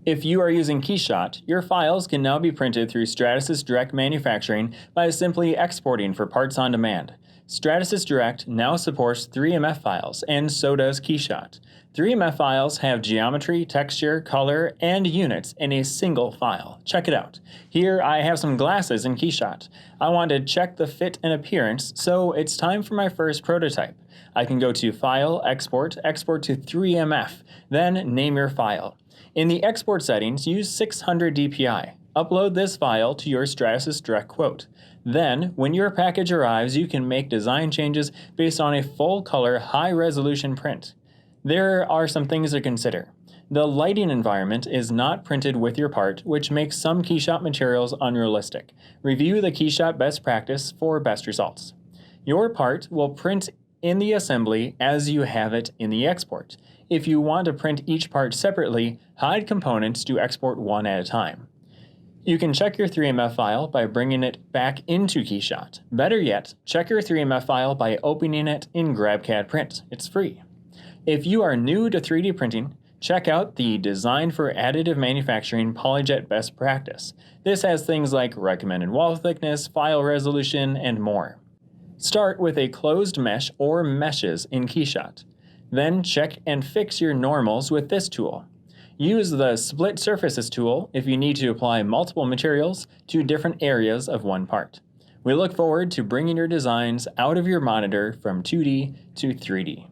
If you are using KeyShot, your files can now be printed through Stratasys Direct Manufacturing by simply exporting for parts on demand. Stratasys Direct now supports 3MF files, and so does KeyShot. 3MF files have geometry, texture, color, and units in a single file. Check it out. Here I have some glasses in KeyShot. I want to check the fit and appearance, so it's time for my first prototype. I can go to File, Export, Export to 3MF, then name your file. In the export settings, use 600 dpi. Upload this file to your Stratasys Direct quote. Then, when your package arrives, you can make design changes based on a full-color, high-resolution print. There are some things to consider. The lighting environment is not printed with your part, which makes some KeyShot materials unrealistic. Review the KeyShot best practice for best results. Your part will print in the assembly as you have it in the export. If you want to print each part separately, hide components to export one at a time. You can check your 3MF file by bringing it back into KeyShot. Better yet, check your 3MF file by opening it in GrabCAD Print. It's free. If you are new to 3D printing, check out the Design for Additive Manufacturing PolyJet Best Practice. This has things like recommended wall thickness, file resolution, and more. Start with a closed mesh or meshes in KeyShot. Then check and fix your normals with this tool. Use the Split Surfaces tool if you need to apply multiple materials to different areas of one part. We look forward to bringing your designs out of your monitor from 2D to 3D.